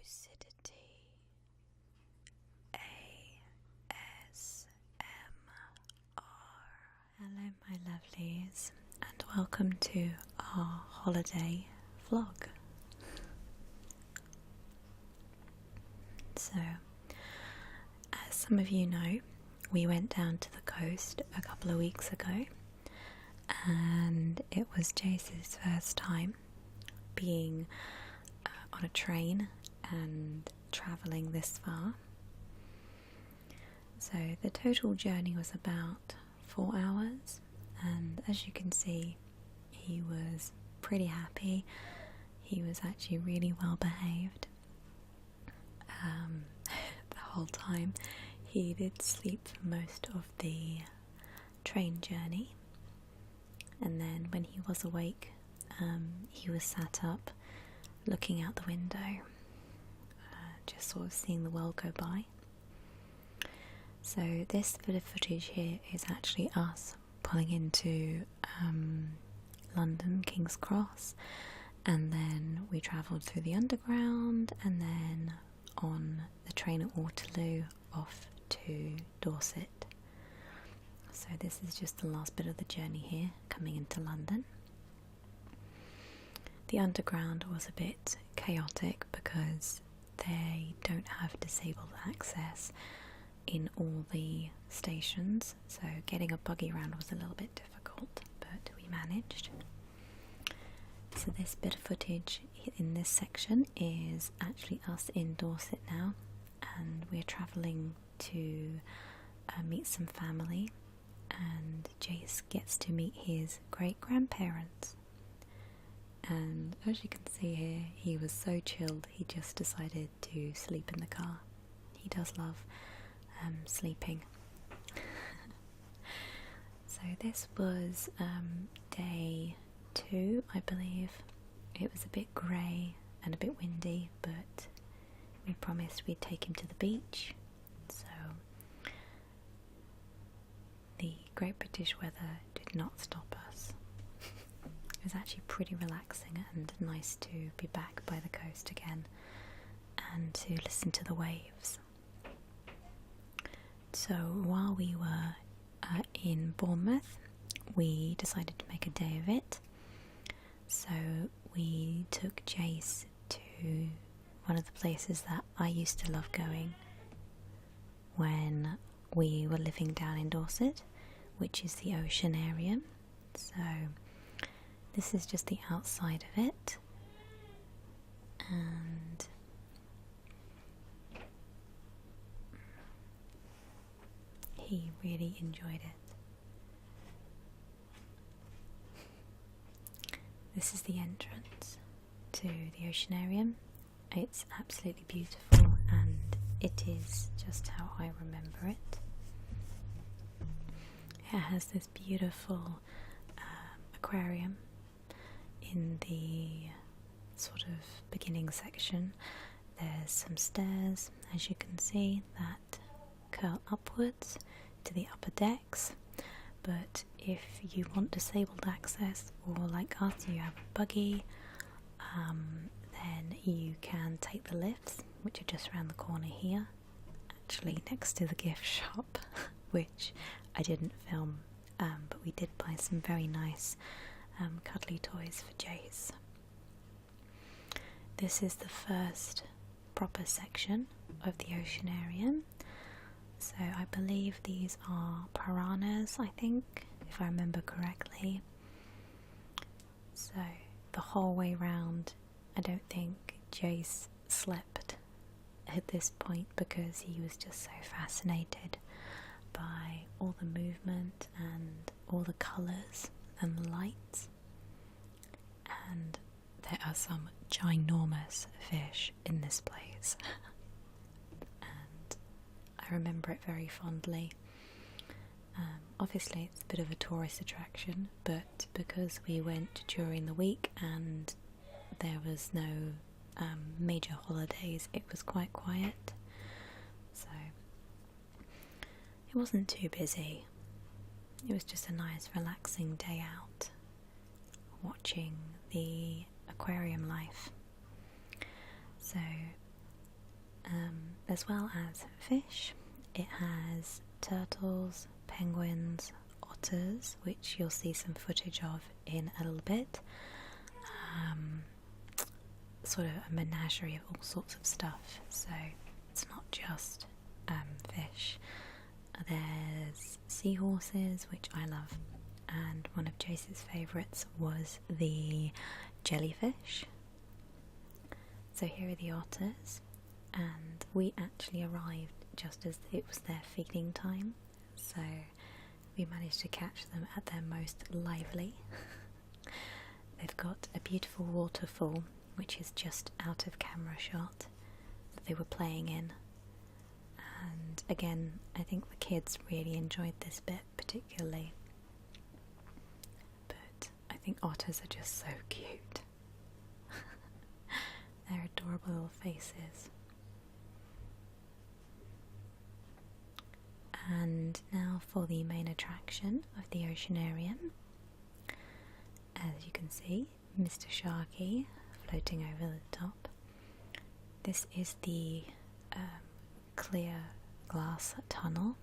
LadyLucidity ASMR. Hello my lovelies, and welcome to our holiday vlog. So, as some of you know, we went down to the coast a couple of weeks ago, and it was Jace's first time being on a train and travelling this far. So the total journey was about 4 hours, and as you can see, he was pretty happy. He was actually really well behaved the whole time. He did sleep for most of the train journey, and then when he was awake, he was sat up looking out the window, just sort of seeing the world go by. So this bit of footage here is actually us pulling into London, King's Cross, and then we travelled through the underground and then on the train at Waterloo off to Dorset. So this is just the last bit of the journey here, coming into London. The underground was a bit chaotic because they don't have disabled access in all the stations, so getting a buggy around was a little bit difficult, but we managed. So this bit of footage in this section is actually us in Dorset now, and we're travelling to meet some family, and Jace gets to meet his great-grandparents. And as you can see here, he was so chilled, he just decided to sleep in the car. He does love sleeping. So this was day 2, I believe. It was a bit grey and a bit windy, but we promised we'd take him to the beach. So the Great British weather did not stop us. It was actually pretty relaxing and nice to be back by the coast again and to listen to the waves. So while we were in Bournemouth, we decided to make a day of it. So we took Jace to one of the places that I used to love going when we were living down in Dorset, which is the Oceanarium. So this is just the outside of it, and he really enjoyed it. This is the entrance to the Oceanarium. It's absolutely beautiful, and it is just how I remember it. It has this beautiful aquarium in the sort of beginning section. There's some stairs, as you can see, that curl upwards to the upper decks, but if you want disabled access, or like us, you have a buggy, then you can take the lifts, which are just around the corner here, actually next to the gift shop, which I didn't film, but we did buy some very nice cuddly toys for Jace. This is the first proper section of the Oceanarium. So I believe these are piranhas, I think, if I remember correctly. So the whole way round, I don't think Jace slept at this point because he was just so fascinated by all the movement and all the colours and the lights. And there are some ginormous fish in this place. And I remember it very fondly. Obviously it's a bit of a tourist attraction, but because we went during the week and there was no major holidays, it was quite quiet. So it wasn't too busy. It was just a nice relaxing day out, watching the aquarium life. So as well as fish. It has turtles, penguins, otters, which you'll see some footage of in a little bit. Sort of a menagerie of all sorts of stuff, so it's not just fish. There's seahorses, which I love, and one of Jace's favourites was the jellyfish. So here are the otters, and we actually arrived just as it was their feeding time, so we managed to catch them at their most lively. They've got a beautiful waterfall which is just out of camera shot that they were playing in, and again I think the kids really enjoyed this bit particularly, but I think otters are just so cute. They're adorable little faces. And now for the main attraction of the Oceanarium. As you can see, Mr. Sharky floating over the top. This is the clear glass tunnel,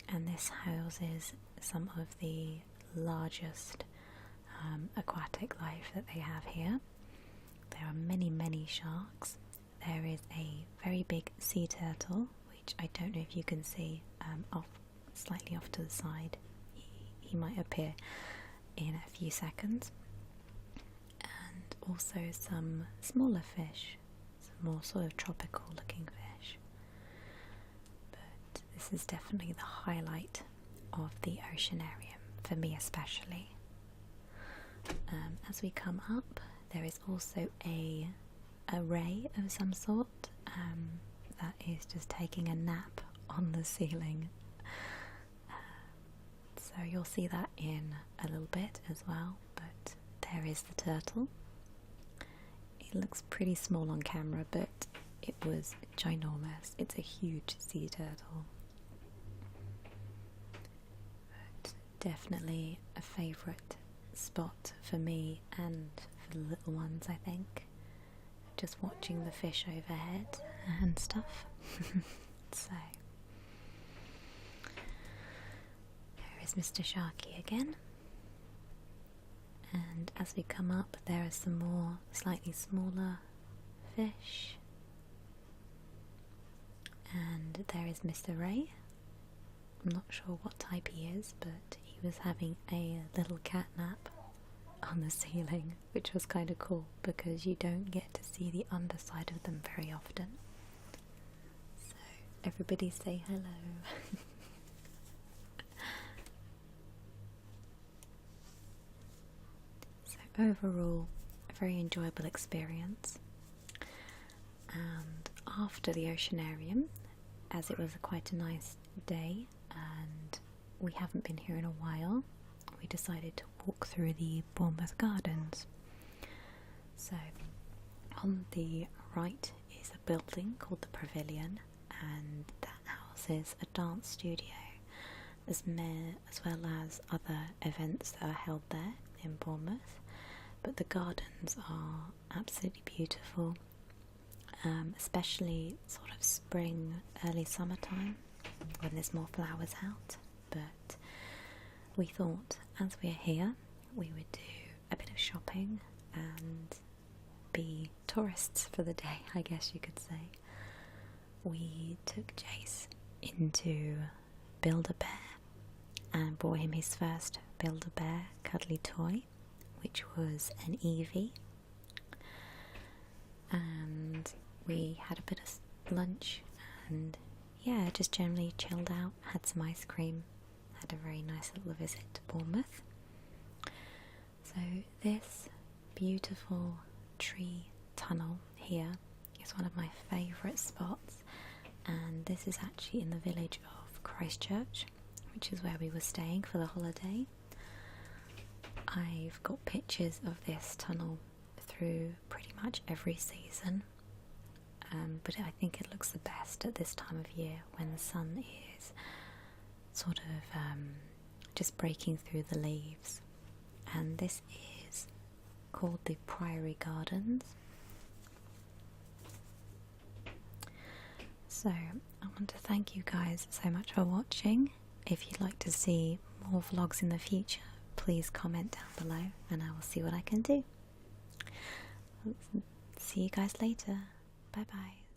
and this houses some of the largest aquatic life that they have here. There are many sharks. There is a very big sea turtle, which I don't know if you can see slightly off to the side. He might appear in a few seconds. And also some smaller fish, some more sort of tropical looking fish. But this is definitely the highlight of the Oceanarium, for me especially. As we come up, there is also a ray of some sort that is just taking a nap on the ceiling. So you'll see that in a little bit as well, but there is the turtle. It looks pretty small on camera, but it was ginormous. It's a huge sea turtle. But definitely a favourite spot for me and for the little ones, I think. Just watching the fish overhead and stuff. So here is Mr. Sharky again, and as we come up there are some more slightly smaller fish, and there is Mr. Ray. I'm not sure what type he is, but he was having a little cat nap on the ceiling, which was kind of cool because you don't get to see the underside of them very often. So everybody say hello. So overall, a very enjoyable experience. And after the Oceanarium, as it was quite a nice day and we haven't been here in a while, we decided to walk through the Bournemouth Gardens. So on the right is a building called the Pavilion, and that houses a dance studio as well as other events that are held there in Bournemouth. But the gardens are absolutely beautiful, especially sort of spring, early summertime when there's more flowers out. But we thought, as we're here, we would do a bit of shopping and be tourists for the day, I guess you could say. We took Jace into Build-A-Bear and bought him his first Build-A-Bear cuddly toy, which was an Eevee. And we had a bit of lunch and yeah, just generally chilled out, had some ice cream, had a very nice little visit to Bournemouth. So this beautiful tree tunnel here is one of my favourite spots, and this is actually in the village of Christchurch, which is where we were staying for the holiday. I've got pictures of this tunnel through pretty much every season, but I think it looks the best at this time of year when the sun is sort of just breaking through the leaves. And this is called the Priory Gardens. So I want to thank you guys so much for watching. If you'd like to see more vlogs in the future, please comment down below and I will see what I can do. See you guys later. Bye bye.